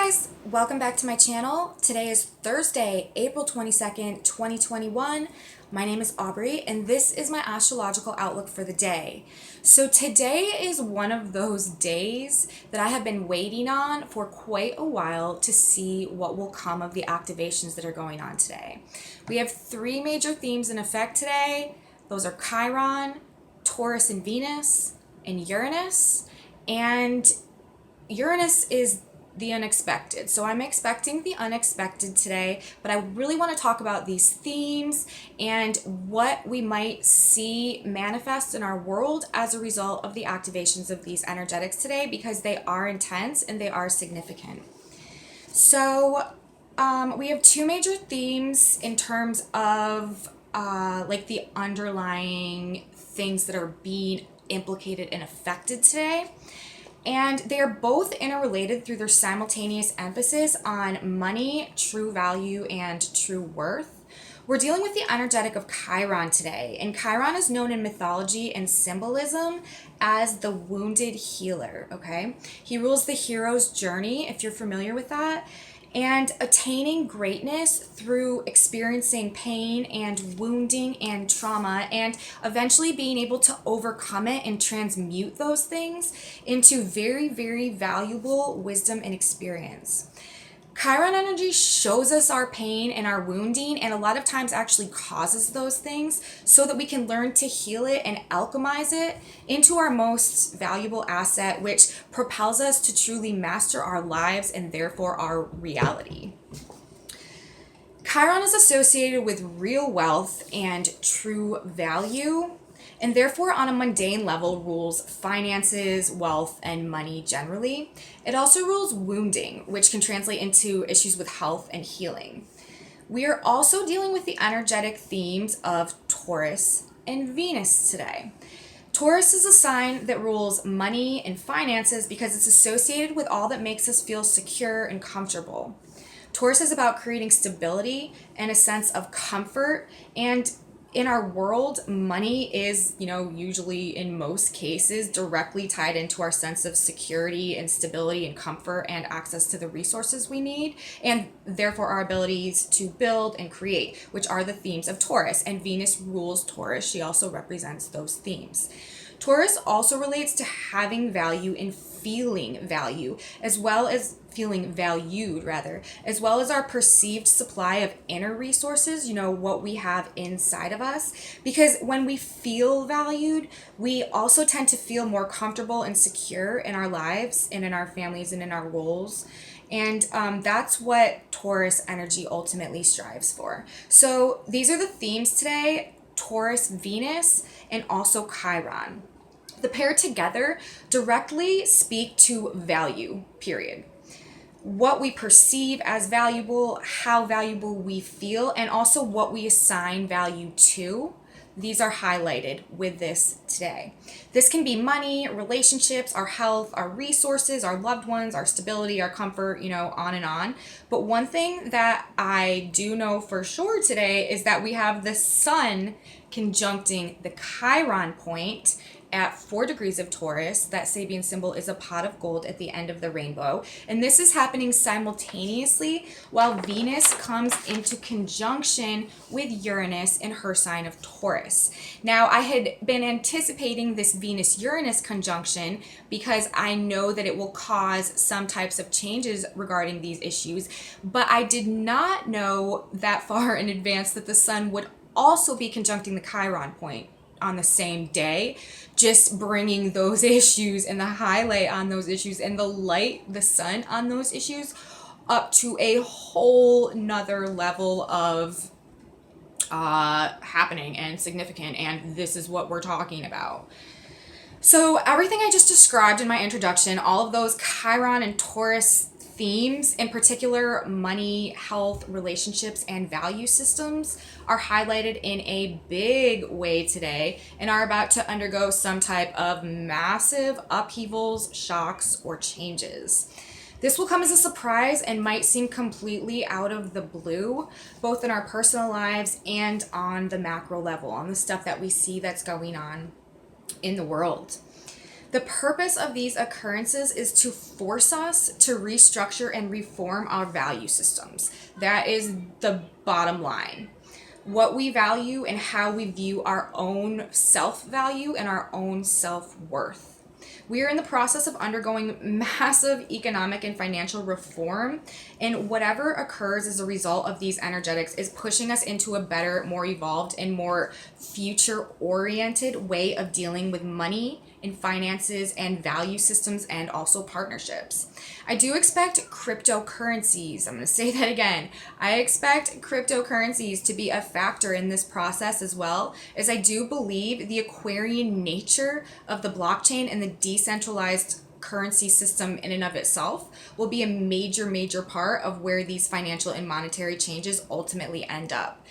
guys, welcome back to my channel. Today is Thursday, April 22nd, 2021. My name is Aubrey and this is my astrological outlook for the day. So today is one of those days that I have been waiting on for quite a while to see what will come of the activations that are going on today. We have three major themes in effect today. Those are Chiron, Taurus and Venus, and Uranus. And Uranus is the unexpected. So I'm expecting the unexpected today, but I really want to talk about these themes and what we might see manifest in our world as a result of the activations of these energetics today, because they are intense and they are significant. So we have two major themes in terms of like the underlying things that are being implicated and affected today. And they are both interrelated through their simultaneous emphasis on money, true value, and true worth. We're dealing with the energetic of Chiron today, and Chiron is known in mythology and symbolism as the wounded healer, okay? He rules the hero's journey, if you're familiar with that, and attaining greatness through experiencing pain and wounding and trauma, and eventually being able to overcome it and transmute those things into very, very valuable wisdom and experience. Chiron energy shows us our pain and our wounding, and a lot of times actually causes those things so that we can learn to heal it and alchemize it into our most valuable asset, which propels us to truly master our lives and therefore our reality. Chiron is associated with real wealth and true value, and therefore on a mundane level rules finances, wealth, and money generally. It also rules wounding, which can translate into issues with health and healing. We are also dealing with the energetic themes of Taurus and Venus today. Taurus is a sign that rules money and finances because it's associated with all that makes us feel secure and comfortable. Taurus is about creating stability and a sense of comfort, and in our world, money is, usually in most cases directly tied into our sense of security and stability and comfort and access to the resources we need, and therefore our abilities to build and create, which are the themes of Taurus. And Venus rules Taurus. She also represents those themes. Taurus also relates to having value and feeling value, as well as feeling valued, as well as our perceived supply of inner resources, what we have inside of us. Because when we feel valued, we also tend to feel more comfortable and secure in our lives and in our families and in our roles. And that's what Taurus energy ultimately strives for. So these are the themes today: Taurus, Venus, and also Chiron. The pair together directly speak to value, period. What we perceive as valuable, how valuable we feel, and also what we assign value to. These are highlighted with this today. This can be money, relationships, our health, our resources, our loved ones, our stability, our comfort, on and on. But one thing that I do know for sure today is that we have the sun conjuncting the Chiron point at 4 degrees of Taurus. That Sabian symbol is a pot of gold at the end of the rainbow. And this is happening simultaneously while Venus comes into conjunction with Uranus in her sign of Taurus. Now, I had been anticipating this Venus-Uranus conjunction because I know that it will cause some types of changes regarding these issues, but I did not know that far in advance that the sun would also be conjuncting the Chiron point on the same day, just bringing those issues and the highlight on those issues and the light, the sun on those issues up to a whole nother level of happening and significant. And this is what we're talking about. So everything I just described in my introduction, all of those Chiron and Taurus themes, in particular money, health, relationships, and value systems, are highlighted in a big way today and are about to undergo some type of massive upheavals, shocks, or changes. This will come as a surprise and might seem completely out of the blue, both in our personal lives and on the macro level, on the stuff that we see that's going on in the world. The purpose of these occurrences is to force us to restructure and reform our value systems. That is the bottom line. What we value and how we view our own self-value and our own self-worth. We are in the process of undergoing massive economic and financial reform, and whatever occurs as a result of these energetics is pushing us into a better, more evolved, and more future-oriented way of dealing with money and finances and value systems and also partnerships. I do expect cryptocurrencies, I'm going to say that again, I expect cryptocurrencies to be a factor in this process as well, as I do believe the Aquarian nature of the blockchain and the decentralized currency system in and of itself will be a major part of where these financial and monetary changes ultimately end up.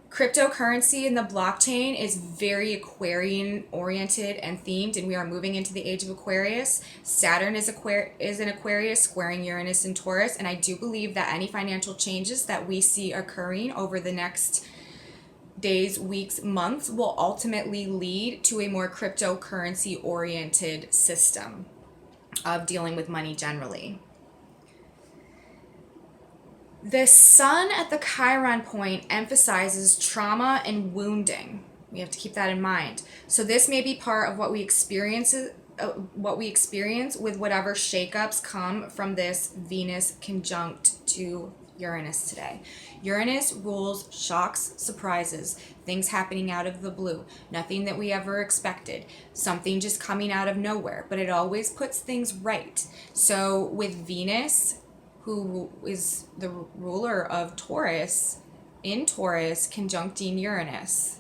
Cryptocurrency and the blockchain is very Aquarian oriented and themed, and we are moving into the age of Aquarius. Saturn is in Aquarius, squaring Uranus and Taurus, and I do believe that any financial changes that we see occurring over the next days, weeks, months will ultimately lead to a more cryptocurrency oriented system of dealing with money generally. The sun at the Chiron point emphasizes trauma and wounding. We have to keep that in mind. So this may be part of what we experience with whatever shakeups come from this Venus conjunct to Uranus today. Uranus rules shocks, surprises, things happening out of the blue, nothing that we ever expected, something just coming out of nowhere, but it always puts things right. So with Venus, who is the ruler of Taurus, in Taurus, conjuncting Uranus,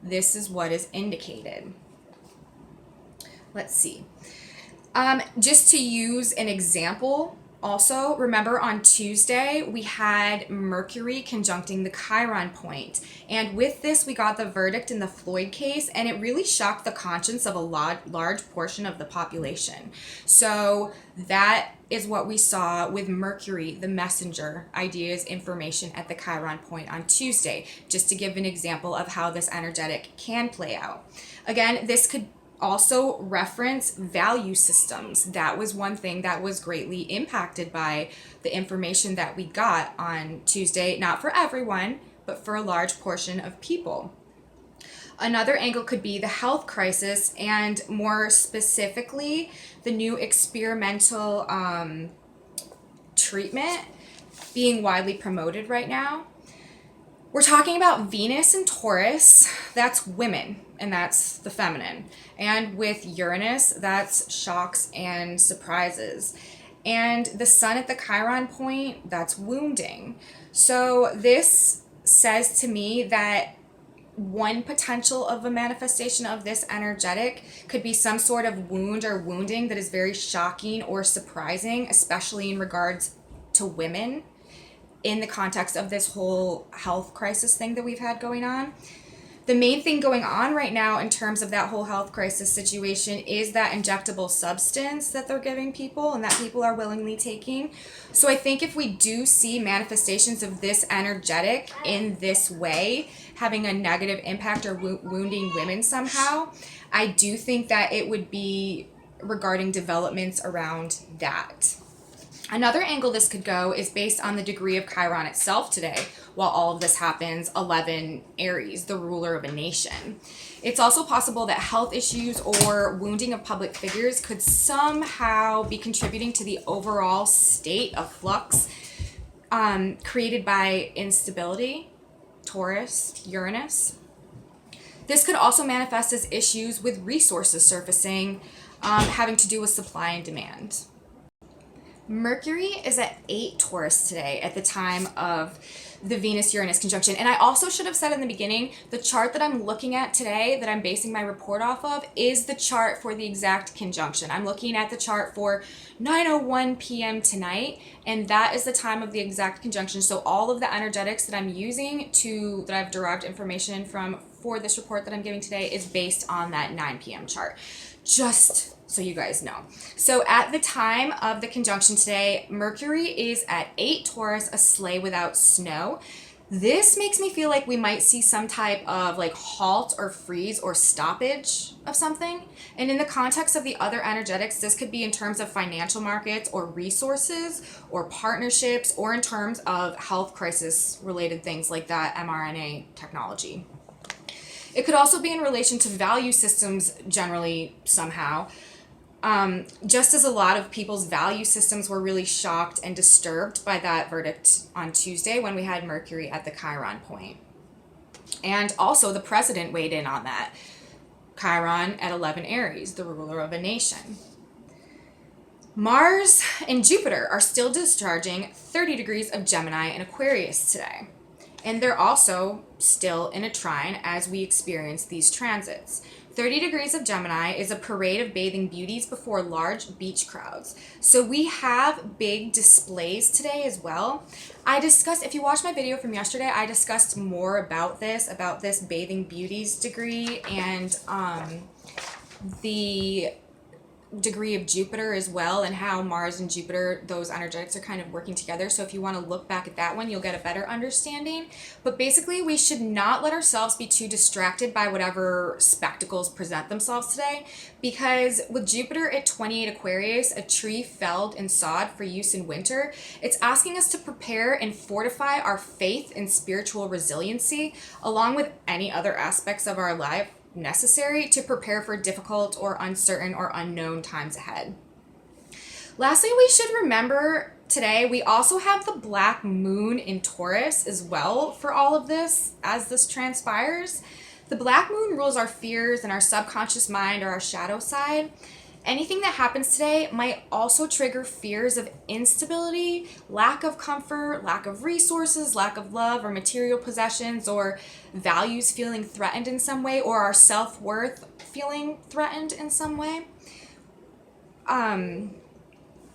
this is what is indicated. Let's see. Just to use an example, also, remember on Tuesday, we had Mercury conjuncting the Chiron point. And with this, we got the verdict in the Floyd case, and it really shocked the conscience of a large portion of the population. So that is what we saw with Mercury, the messenger, ideas, information at the Chiron point on Tuesday, just to give an example of how this energetic can play out. Again, this could also reference value systems. That was one thing that was greatly impacted by the information that we got on Tuesday, not for everyone, but for a large portion of people. Another angle could be the health crisis, and more specifically, the new experimental treatment being widely promoted right now. We're talking about Venus and Taurus, that's women, and that's the feminine. And with Uranus, that's shocks and surprises. And the sun at the Chiron point, that's wounding. So this says to me that one potential of a manifestation of this energetic could be some sort of wound or wounding that is very shocking or surprising, especially in regards to women, in the context of this whole health crisis thing that we've had going on. The main thing going on right now in terms of that whole health crisis situation is that injectable substance that they're giving people and that people are willingly taking. So I think if we do see manifestations of this energetic in this way, having a negative impact or wounding women somehow, I do think that it would be regarding developments around that. Another angle this could go is based on the degree of Chiron itself today. While all of this happens, 11 Aries, the ruler of a nation. It's also possible that health issues or wounding of public figures could somehow be contributing to the overall state of flux created by instability, Taurus, Uranus. This could also manifest as issues with resources surfacing, having to do with supply and demand. Mercury is at 8 Taurus today at the time of the Venus-Uranus conjunction. And I also should have said in the beginning, the chart that I'm looking at today, that I'm basing my report off of, is the chart for the exact conjunction. I'm looking at the chart for 9:01 p.m. tonight, and that is the time of the exact conjunction. So all of the energetics that I'm using that I've derived information from for this report that I'm giving today is based on that 9 p.m. chart. Just so you guys know. So at the time of the conjunction today, Mercury is at 8 Taurus, a sleigh without snow. This makes me feel like we might see some type of like halt or freeze or stoppage of something. And in the context of the other energetics, this could be in terms of financial markets or resources or partnerships, or in terms of health crisis related things like that mRNA technology. It could also be in relation to value systems generally somehow. Just as a lot of people's value systems were really shocked and disturbed by that verdict on Tuesday when we had Mercury at the Chiron point. And also the president weighed in on that. Chiron at 11 Aries, the ruler of a nation. Mars and Jupiter are still discharging 30 degrees of Gemini and Aquarius today. And they're also still in a trine as we experience these transits. 30 degrees of Gemini is a parade of bathing beauties before large beach crowds. So we have big displays today as well. If you watched my video from yesterday, I discussed more about this bathing beauties degree and the degree of Jupiter as well, and how Mars and Jupiter, those energetics are kind of working together. So if you want to look back at that one, you'll get a better understanding. But basically, we should not let ourselves be too distracted by whatever spectacles present themselves today, because with Jupiter at 28 Aquarius, a tree felled and sawed for use in winter, it's asking us to prepare and fortify our faith and spiritual resiliency, along with any other aspects of our life necessary to prepare for difficult or uncertain or unknown times ahead. Lastly, we should remember today we also have the black moon in Taurus as well for all of this as this transpires. The black moon rules our fears and our subconscious mind or our shadow side. Anything that happens today might also trigger fears of instability, lack of comfort, lack of resources, lack of love or material possessions, or values feeling threatened in some way, or our self-worth feeling threatened in some way.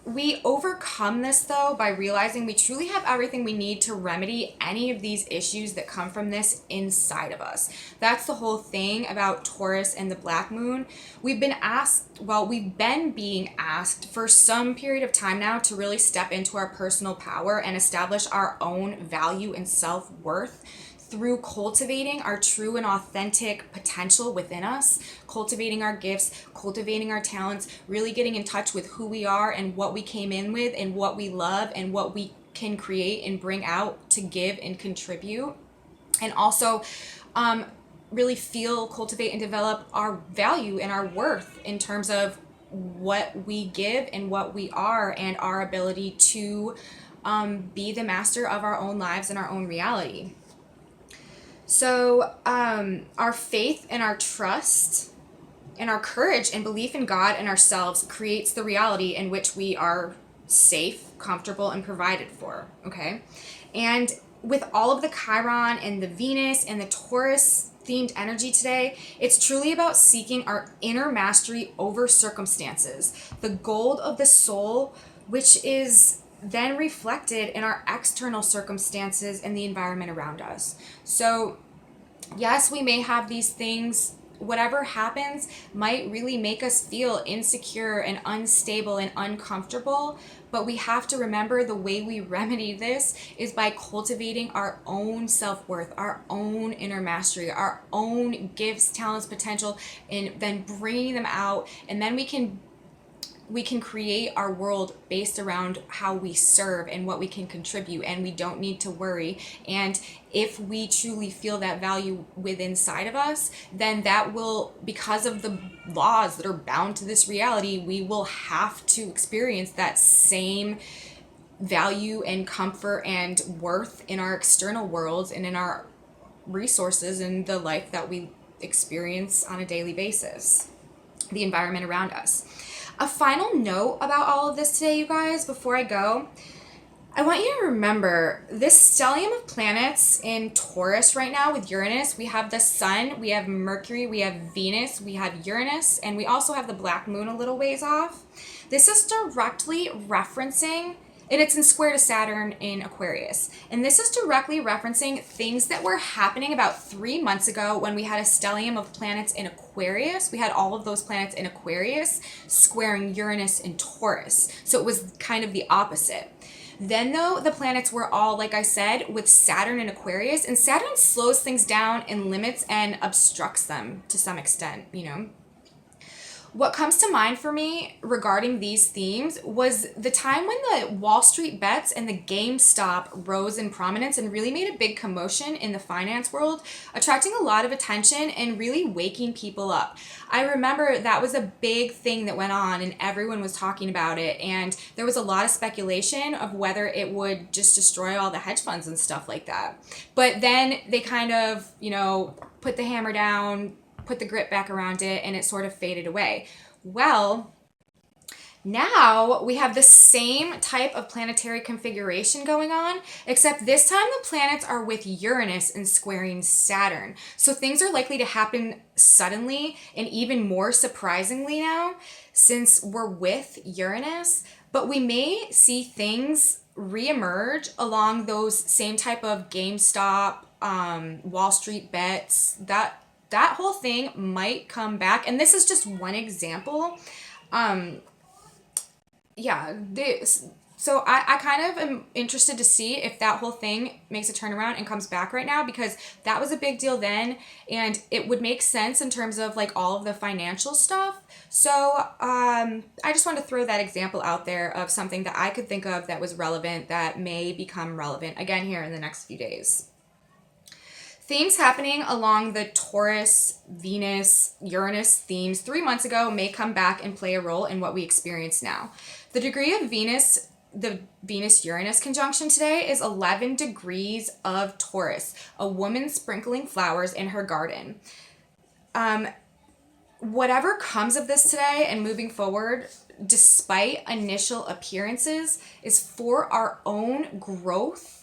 We overcome this, though, by realizing we truly have everything we need to remedy any of these issues that come from this inside of us. That's the whole thing about Taurus and the black moon. We've been being asked for some period of time now to really step into our personal power and establish our own value and self-worth through cultivating our true and authentic potential within us, cultivating our gifts, cultivating our talents, really getting in touch with who we are and what we came in with and what we love and what we can create and bring out to give and contribute. And also really feel, cultivate, and develop our value and our worth in terms of what we give and what we are, and our ability to be the master of our own lives and our own reality. So our faith and our trust and our courage and belief in God and ourselves creates the reality in which we are safe, comfortable, and provided for, okay? And with all of the Chiron and the Venus and the Taurus themed energy today, it's truly about seeking our inner mastery over circumstances, the gold of the soul, which is then reflected in our external circumstances and the environment around us. So yes, we may have these things, whatever happens might really make us feel insecure and unstable and uncomfortable, but we have to remember the way we remedy this is by cultivating our own self-worth, our own inner mastery, our own gifts, talents, potential, and then bringing them out, and then we can create our world based around how we serve and what we can contribute, and we don't need to worry. And if we truly feel that value within inside of us, then that will, because of the laws that are bound to this reality, we will have to experience that same value and comfort and worth in our external worlds and in our resources and the life that we experience on a daily basis, the environment around us. A final note about all of this today, you guys, before I go, I want you to remember this stellium of planets in Taurus right now with Uranus. We have the Sun, we have Mercury, we have Venus, we have Uranus, and we also have the black moon a little ways off. This is directly referencing, and it's in square to Saturn in Aquarius. And this is directly referencing things that were happening about 3 months ago when we had a stellium of planets in Aquarius. We had all of those planets in Aquarius squaring Uranus and Taurus. So it was kind of the opposite. Then, though, the planets were all, like I said, with Saturn and Aquarius, and Saturn slows things down and limits and obstructs them to some extent, you know. What comes to mind for me regarding these themes was the time when the Wall Street bets and the GameStop rose in prominence and really made a big commotion in the finance world, attracting a lot of attention and really waking people up. I remember that was a big thing that went on and everyone was talking about it, and there was a lot of speculation of whether it would just destroy all the hedge funds and stuff like that. But then they kind of, you know, put the hammer down, put the grip back around it, and it sort of faded away. Well, now we have the same type of planetary configuration going on, except this time the planets are with Uranus and squaring Saturn. So things are likely to happen suddenly and even more surprisingly now since we're with Uranus, but we may see things reemerge along those same type of GameStop, Wall Street bets, that whole thing might come back. And this is just one example. So I kind of am interested to see if that whole thing makes a turnaround and comes back right now, because that was a big deal then, and it would make sense in terms of like all of the financial stuff. So I just wanted to throw that example out there of something that I could think of that was relevant, that may become relevant again here in the next few days. Themes happening along the Taurus, Venus, Uranus themes 3 months ago may come back and play a role in what we experience now. The degree of the Venus-Uranus conjunction today is 11 degrees of Taurus, a woman sprinkling flowers in her garden. Whatever comes of this today and moving forward, despite initial appearances, is for our own growth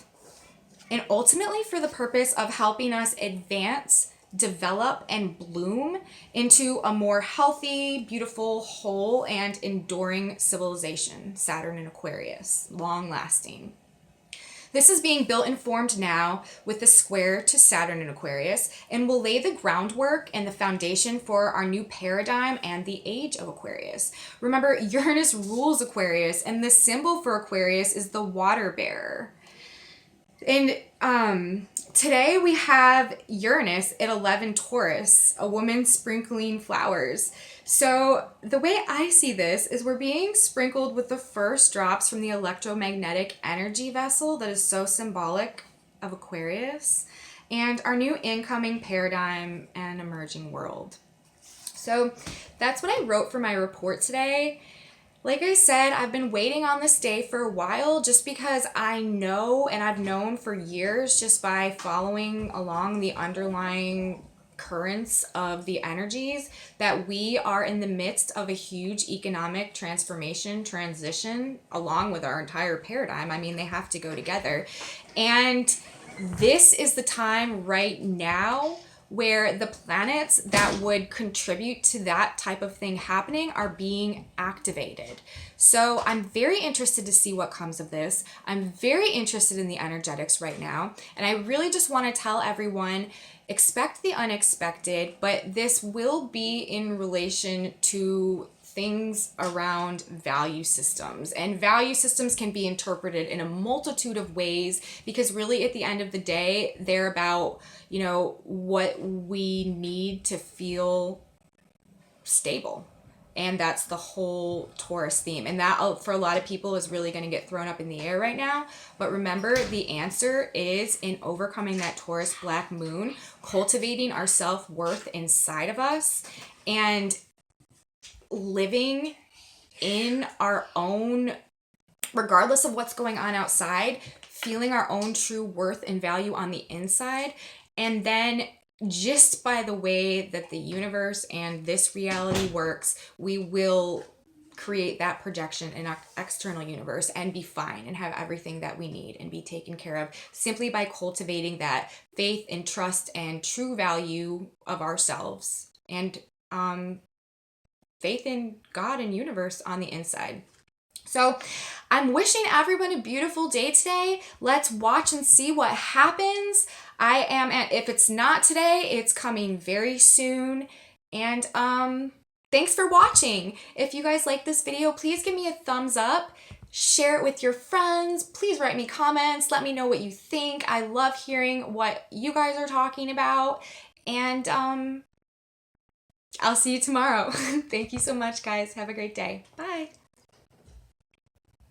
and ultimately for the purpose of helping us advance, develop, and bloom into a more healthy, beautiful, whole, and enduring civilization. Saturn and Aquarius, long-lasting. This is being built and formed now with the square to Saturn and Aquarius, and will lay the groundwork and the foundation for our new paradigm and the age of Aquarius. Remember, Uranus rules Aquarius, and the symbol for Aquarius is the water bearer. And today we have Uranus at 11 Taurus, a woman sprinkling flowers. So the way I see this is we're being sprinkled with the first drops from the electromagnetic energy vessel that is so symbolic of Aquarius and our new incoming paradigm and emerging world. So that's what I wrote for my report today. Like I said, I've been waiting on this day for a while just because I know, and I've known for years just by following along the underlying currents of the energies, that we are in the midst of a huge economic transition along with our entire paradigm. I mean, they have to go together. And this is the time right now where the planets that would contribute to that type of thing happening are being activated. So I'm very interested to see what comes of this. I'm very interested in the energetics right now. And I really just want to tell everyone, expect the unexpected, but this will be in relation to things around value systems. And value systems can be interpreted in a multitude of ways, because really at the end of the day, they're about, you know, what we need to feel stable. And that's the whole Taurus theme. And that, for a lot of people, is really going to get thrown up in the air right now. But remember, the answer is in overcoming that Taurus black moon, cultivating our self-worth inside of us, and living in our own, regardless of what's going on outside, feeling our own true worth and value on the inside. And then just by the way that the universe and this reality works, we will create that projection in our external universe and be fine and have everything that we need and be taken care of, simply by cultivating that faith and trust and true value of ourselves, and faith in God and universe on the inside. So I'm wishing everyone a beautiful day today. Let's watch and see what happens. If it's not today, it's coming very soon. And thanks for watching. If you guys like this video, please give me a thumbs up. Share it with your friends. Please write me comments. Let me know what you think. I love hearing what you guys are talking about. And I'll see you tomorrow. Thank you so much, guys. Have a great day. Bye.